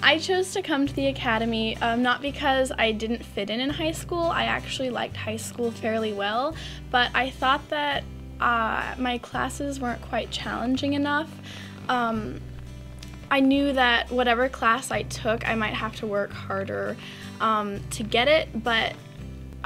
I chose to come to the academy not because I didn't fit in high school. I actually liked high school fairly well, but I thought that my classes weren't quite challenging enough. I knew that whatever class I took, I might have to work harder to get it, but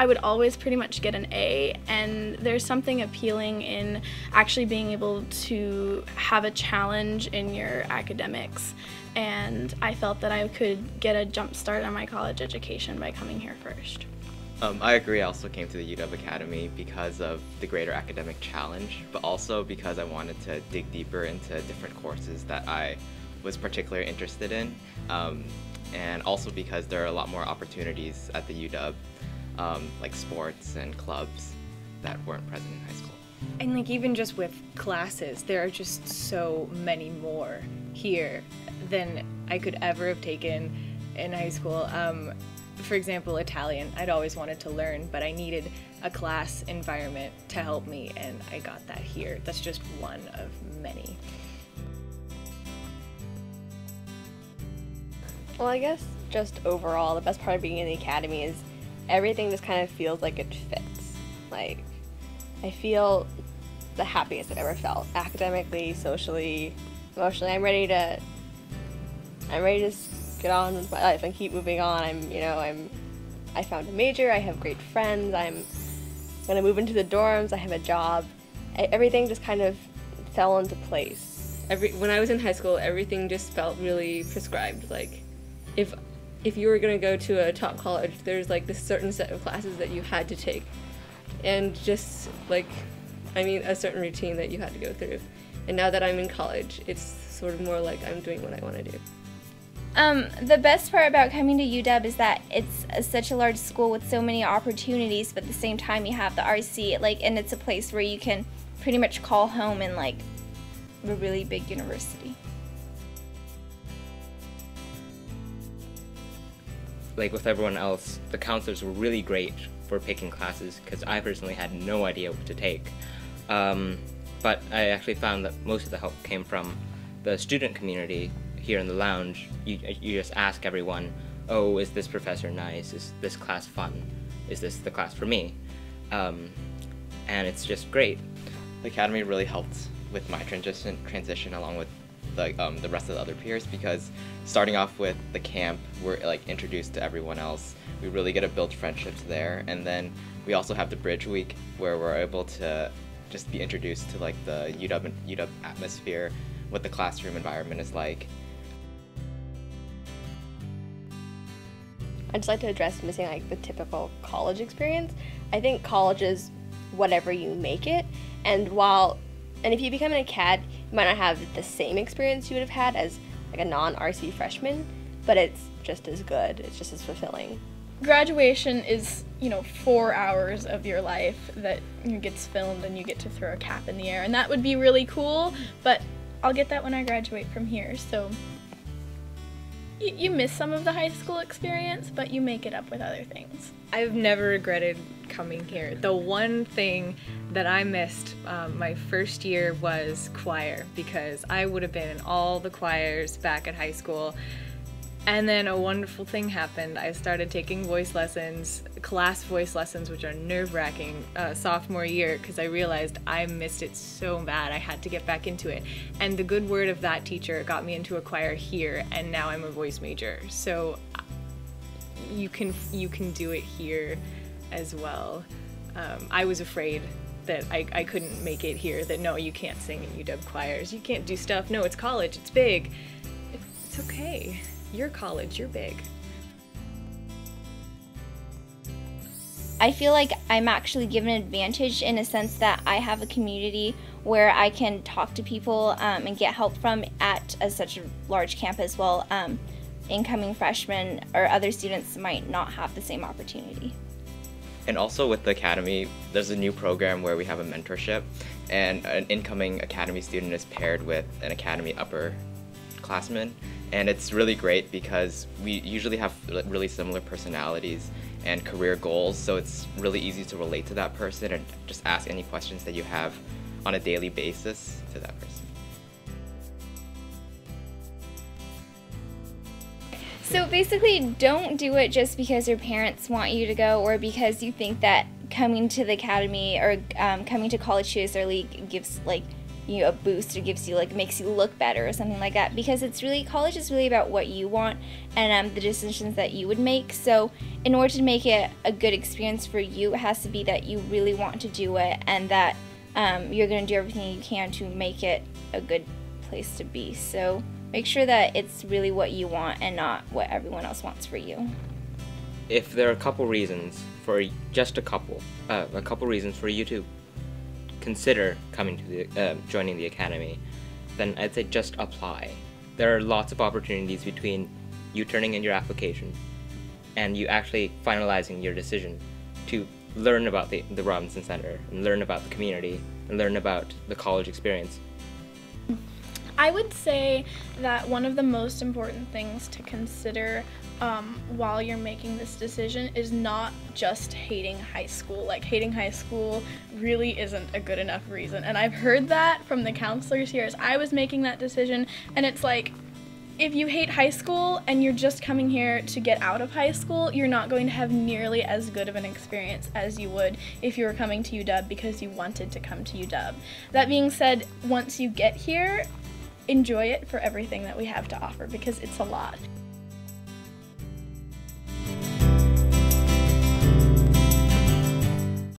I would always pretty much get an A, and there's something appealing in actually being able to have a challenge in your academics, and I felt that I could get a jump start on my college education by coming here first. I agree. I also came to the UW Academy because of the greater academic challenge, but also because I wanted to dig deeper into different courses that I was particularly interested in, and also because there are a lot more opportunities at the UW, like sports and clubs that weren't present in high school. And like even just with classes, there are just so many more here than I could ever have taken in high school. For example, Italian, I'd always wanted to learn, but I needed a class environment to help me, and I got that here. That's just one of many. Well, I guess just overall, the best part of being in the academy is everything just kind of feels like it fits. Like, I feel the happiest I've ever felt, academically, socially, emotionally. I'm ready to just get on with my life and keep moving on. I found a major, I have great friends, I'm gonna move into the dorms, I have a job. Everything just kind of fell into place. When I was in high school, everything just felt really prescribed. Like, if you were going to go to a top college, there's like this certain set of classes that you had to take, and just like, a certain routine that you had to go through. And now that I'm in college, it's sort of more like I'm doing what I want to do. The best part about coming to UW is that it's such a large school with so many opportunities, but at the same time you have the RC, and it's a place where you can pretty much call home in a really big university. Like with everyone else, the counselors were really great for picking classes because I personally had no idea what to take. But I actually found that most of the help came from the student community here in the lounge. You just ask everyone, oh, is this professor nice? Is this class fun? Is this the class for me? And it's just great. The academy really helped with my transition along with the rest of the other peers, because starting off with the camp, we're introduced to everyone else. We really get to build friendships there, and then we also have the Bridge Week where we're able to just be introduced to the UW atmosphere, what the classroom environment is like. I'd just like to address missing the typical college experience. I think college is whatever you make it, and if you become an acad, you might not have the same experience you would have had as a non-RC freshman, but it's just as good, it's just as fulfilling. Graduation is, 4 hours of your life that gets filmed and you get to throw a cap in the air, and that would be really cool, but I'll get that when I graduate from here, so you miss some of the high school experience, but you make it up with other things. I've never regretted coming here. The one thing that I missed my first year was choir, because I would have been in all the choirs back at high school. And then a wonderful thing happened. I started taking voice lessons, class voice lessons, which are nerve-wracking, sophomore year, because I realized I missed it so bad. I had to get back into it. And the good word of that teacher got me into a choir here, and now I'm a voice major. So you can do it here as well. I was afraid that I couldn't make it here, that no, you can't sing in UW choirs, you can't do stuff, no, it's college, it's big. It's okay. You're college, you're big. I feel like I'm actually given an advantage in a sense that I have a community where I can talk to people and get help from at such a large campus, while incoming freshmen or other students might not have the same opportunity. And also with the academy, there's a new program where we have a mentorship, and an incoming academy student is paired with an academy upperclassman. And it's really great because we usually have really similar personalities and career goals, so it's really easy to relate to that person and just ask any questions that you have on a daily basis to that person. So basically, don't do it just because your parents want you to go or because you think that coming to the academy or coming to college cheerleader league gives like you a boost or gives you like makes you look better or something like that, because it's really, college is really about what you want and the decisions that you would make. So in order to make it a good experience for you, it has to be that you really want to do it and that you're going to do everything you can to make it a good place to be. So make sure that it's really what you want and not what everyone else wants for you. If there are a couple reasons for just a couple reasons for you to consider coming to the joining the academy, then I'd say just apply. There are lots of opportunities between you turning in your application and you actually finalizing your decision to learn about the Robinson Center and learn about the community and learn about the college experience. I would say that one of the most important things to consider while you're making this decision is not just hating high school. Like, hating high school really isn't a good enough reason. And I've heard that from the counselors here as I was making that decision. And it's like, if you hate high school and you're just coming here to get out of high school, you're not going to have nearly as good of an experience as you would if you were coming to UW because you wanted to come to UW. That being said, once you get here, enjoy it for everything that we have to offer because it's a lot.